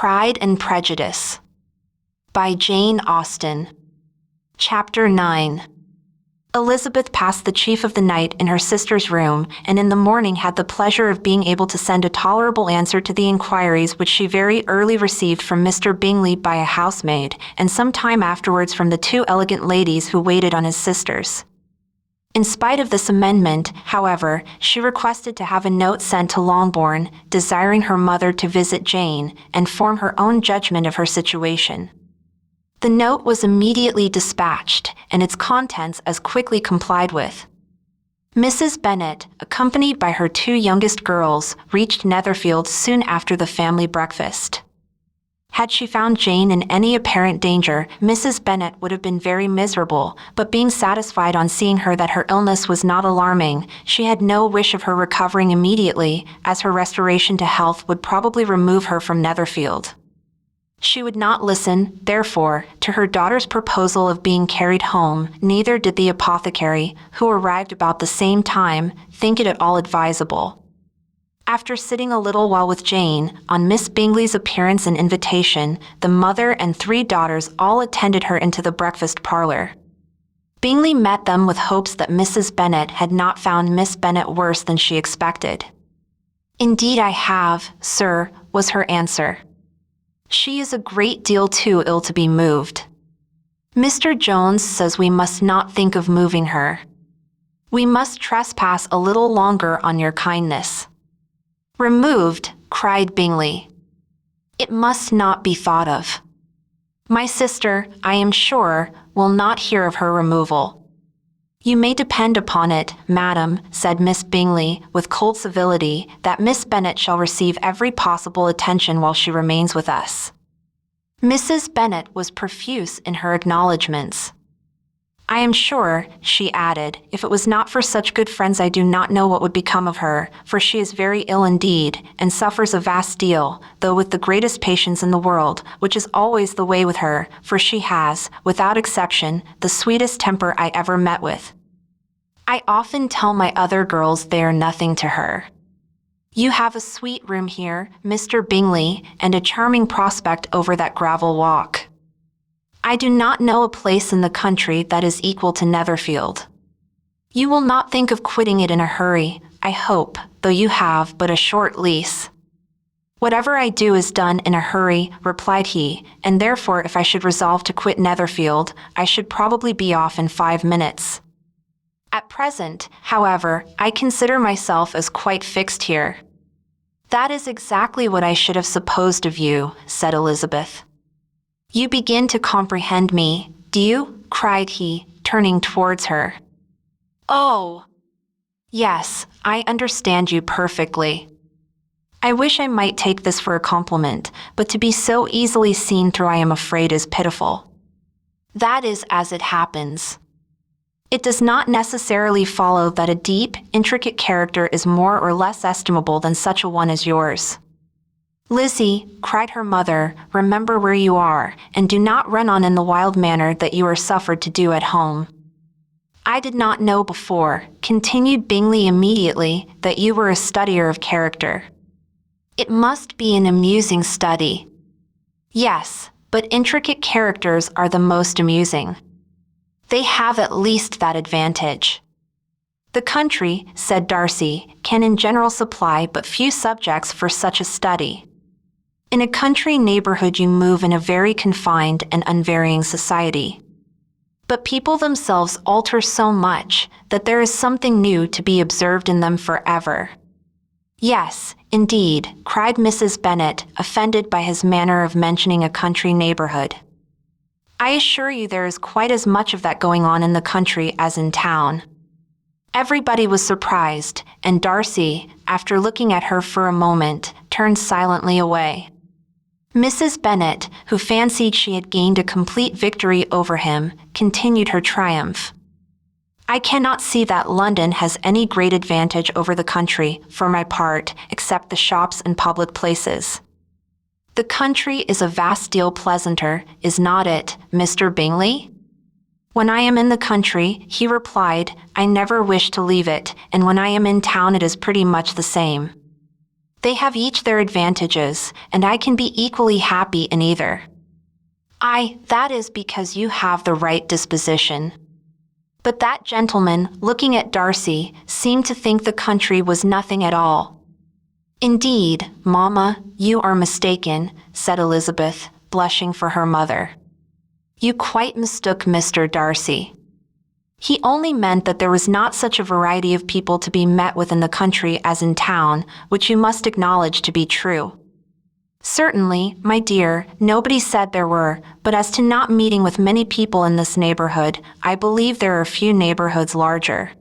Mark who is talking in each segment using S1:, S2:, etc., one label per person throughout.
S1: Pride and Prejudice by Jane Austen. Chapter 9. Elizabeth passed the chief of the night in her sister's room, and in the morning had the pleasure of being able to send a tolerable answer to the inquiries which she very early received from Mr. Bingley by a housemaid, and some time afterwards from the two elegant ladies who waited on his sisters. In spite of this amendment, however, she requested to have a note sent to Longbourn, desiring her mother to visit Jane and form her own judgment of her situation. The note was immediately dispatched, and its contents as quickly complied with. Mrs. Bennet, accompanied by her two youngest girls, reached Netherfield soon after the family breakfast. Had she found Jane in any apparent danger, Mrs. Bennet would have been very miserable, but being satisfied on seeing her that her illness was not alarming, she had no wish of her recovering immediately, as her restoration to health would probably remove her from Netherfield. She would not listen, therefore, to her daughter's proposal of being carried home, neither did the apothecary, who arrived about the same time, think it at all advisable. After sitting a little while with Jane, on Miss Bingley's appearance and invitation, the mother and three daughters all attended her into the breakfast parlor. Bingley met them with hopes that Mrs. Bennet had not found Miss Bennet worse than she expected. "Indeed I have, sir," was her answer. "She is a great deal too ill to be moved. Mr. Jones says we must not think of moving her. We must trespass a little longer on your kindness." "Removed," cried Bingley. "It must not be thought of. My sister, I am sure, will not hear of her removal." "You may depend upon it, madam," said Miss Bingley, with cold civility, "that Miss Bennet shall receive every possible attention while she remains with us." Mrs. Bennet was profuse in her acknowledgments. "I am sure," she added, "if it was not for such good friends I do not know what would become of her, for she is very ill indeed, and suffers a vast deal, though with the greatest patience in the world, which is always the way with her, for she has, without exception, the sweetest temper I ever met with. I often tell my other girls they are nothing to her. You have a sweet room here, Mr. Bingley, and a charming prospect over that gravel walk. I do not know a place in the country that is equal to Netherfield. You will not think of quitting it in a hurry, I hope, though you have but a short lease." "Whatever I do is done in a hurry," replied he, "and therefore if I should resolve to quit Netherfield, I should probably be off in 5 minutes. At present, however, I consider myself as quite fixed here." "That is exactly what I should have supposed of you," said Elizabeth. "You begin to comprehend me, do you?" cried he, turning towards her. "Oh, yes, I understand you perfectly. I wish I might take this for a compliment, but to be so easily seen through I am afraid is pitiful. That is as it happens. It does not necessarily follow that a deep, intricate character is more or less estimable than such a one as yours." "Lizzie," cried her mother, "remember where you are, and do not run on in the wild manner that you are suffered to do at home. I did not know before," continued Bingley immediately, "that you were a studier of character. It must be an amusing study." "Yes, but intricate characters are the most amusing. They have at least that advantage." "The country," said Darcy, "can in general supply but few subjects for such a study. In a country neighborhood you move in a very confined and unvarying society. But people themselves alter so much that there is something new to be observed in them forever." "Yes, indeed," cried Mrs. Bennet, offended by his manner of mentioning a country neighborhood. "I assure you there is quite as much of that going on in the country as in town." Everybody was surprised, and Darcy, after looking at her for a moment, turned silently away. Mrs. Bennet, who fancied she had gained a complete victory over him, continued her triumph. "I cannot see that London has any great advantage over the country, for my part, except the shops and public places. The country is a vast deal pleasanter, is not it, Mr. Bingley?" "When I am in the country," he replied, "I never wish to leave it, and when I am in town it is pretty much the same." They have each their advantages, and I can be equally happy in either. That is because you have the right disposition. But that gentleman, looking at Darcy, seemed to think the country was nothing at all. Indeed, Mamma, you are mistaken, said Elizabeth, blushing for her mother. You quite mistook Mr. Darcy. He only meant that there was not such a variety of people to be met with in the country as in town, which you must acknowledge to be true. Certainly, my dear, nobody said there were, but as to not meeting with many people in this neighborhood, I believe there are few neighborhoods larger.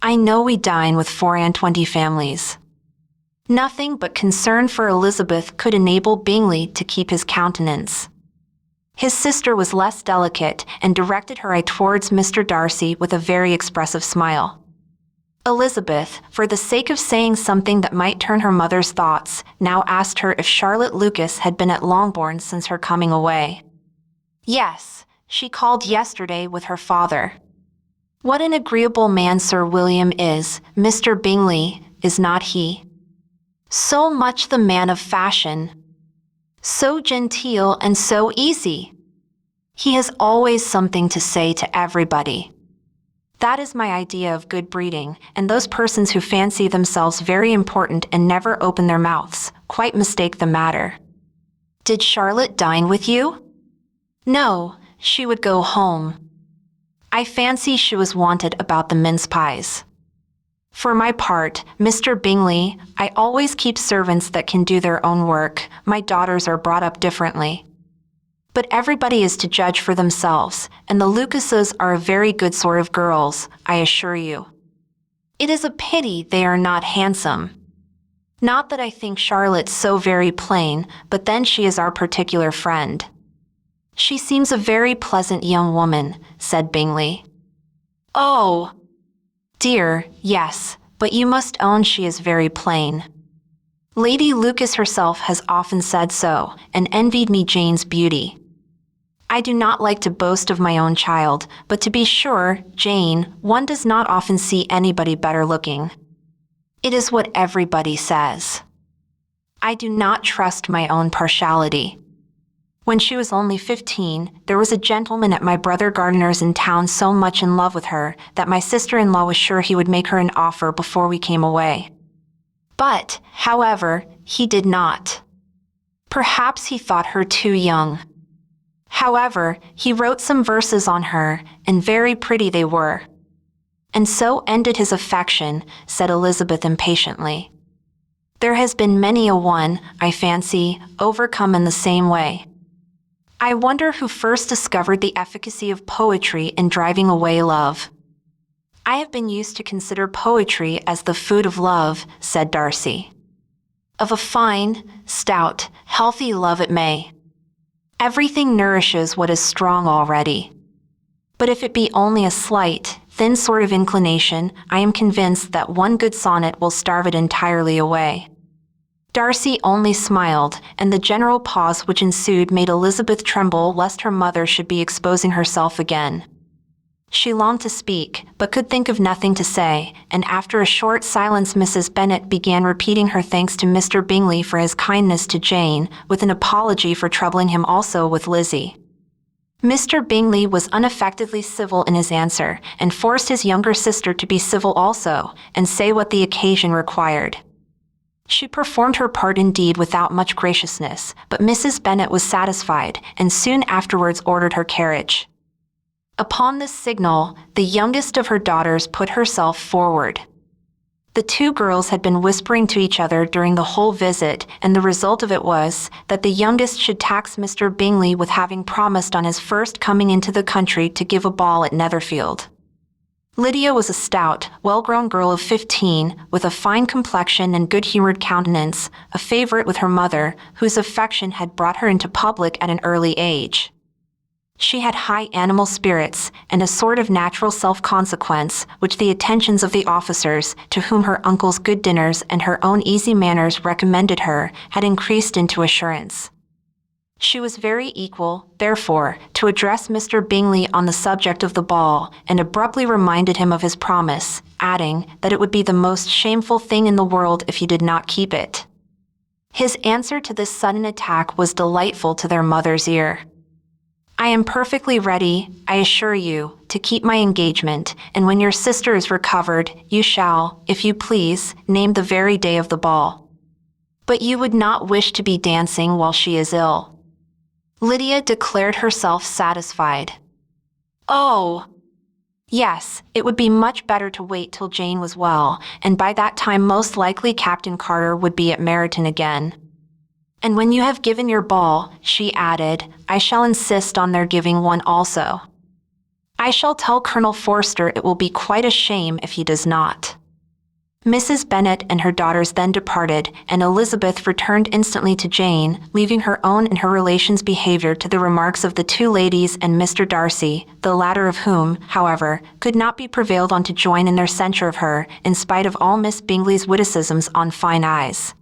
S1: I know we dine with 24 families. Nothing but concern for Elizabeth could enable Bingley to keep his countenance. His sister was less delicate and directed her eye towards Mr. Darcy with a very expressive smile. Elizabeth, for the sake of saying something that might turn her mother's thoughts, now asked her if Charlotte Lucas had been at Longbourn since her coming away. Yes, she called yesterday with her father. What an agreeable man Sir William is, Mr. Bingley, is not he? So much the man of fashion. So genteel and so easy. He has always something to say to everybody. That is my idea of good breeding, and those persons who fancy themselves very important and never open their mouths quite mistake the matter. Did Charlotte dine with you? No, she would go home. I fancy she was wanted about the mince pies. For my part, Mr. Bingley, I always keep servants that can do their own work. My daughters are brought up differently. But everybody is to judge for themselves, and the Lucases are a very good sort of girls, I assure you. It is a pity they are not handsome. Not that I think Charlotte so very plain, but then she is our particular friend. She seems a very pleasant young woman, said Bingley. Oh, dear, yes, but you must own she is very plain. Lady Lucas herself has often said so, and envied me Jane's beauty. I do not like to boast of my own child, but to be sure, Jane, one does not often see anybody better looking. It is what everybody says. I do not trust my own partiality. When she was only 15, there was a gentleman at my brother Gardiner's in town so much in love with her that my sister-in-law was sure he would make her an offer before we came away. But, however, he did not. Perhaps he thought her too young. However, he wrote some verses on her, and very pretty they were. And so ended his affection, said Elizabeth impatiently. There has been many a one, I fancy, overcome in the same way. I wonder who first discovered the efficacy of poetry in driving away love. I have been used to consider poetry as the food of love, said Darcy. Of a fine, stout, healthy love it may. Everything nourishes what is strong already. But if it be only a slight, thin sort of inclination, I am convinced that one good sonnet will starve it entirely away. Darcy only smiled, and the general pause which ensued made Elizabeth tremble lest her mother should be exposing herself again. She longed to speak, but could think of nothing to say, and after a short silence Mrs. Bennet began repeating her thanks to Mr. Bingley for his kindness to Jane, with an apology for troubling him also with Lizzie. Mr. Bingley was unaffectedly civil in his answer, and forced his younger sister to be civil also, and say what the occasion required. She performed her part indeed without much graciousness, but Mrs. Bennet was satisfied, and soon afterwards ordered her carriage. Upon this signal, the youngest of her daughters put herself forward. The two girls had been whispering to each other during the whole visit, and the result of it was that the youngest should tax Mr. Bingley with having promised on his first coming into the country to give a ball at Netherfield. Lydia was a stout, well-grown girl of 15, with a fine complexion and good-humored countenance, a favorite with her mother, whose affection had brought her into public at an early age. She had high animal spirits and a sort of natural self-consequence which the attentions of the officers, to whom her uncle's good dinners and her own easy manners recommended her, had increased into assurance. She was very equal, therefore, to address Mr. Bingley on the subject of the ball, and abruptly reminded him of his promise, adding that it would be the most shameful thing in the world if he did not keep it. His answer to this sudden attack was delightful to their mother's ear. "I am perfectly ready, I assure you, to keep my engagement, and when your sister is recovered, you shall, if you please, name the very day of the ball. But you would not wish to be dancing while she is ill." Lydia declared herself satisfied. "Oh, yes, it would be much better to wait till Jane was well, and by that time most likely Captain Carter would be at Meryton again. And when you have given your ball," she added, "I shall insist on their giving one also. I shall tell Colonel Forster it will be quite a shame if he does not." Mrs. Bennet and her daughters then departed, and Elizabeth returned instantly to Jane, leaving her own and her relations' behavior to the remarks of the two ladies and Mr. Darcy, the latter of whom, however, could not be prevailed on to join in their censure of her, in spite of all Miss Bingley's witticisms on fine eyes.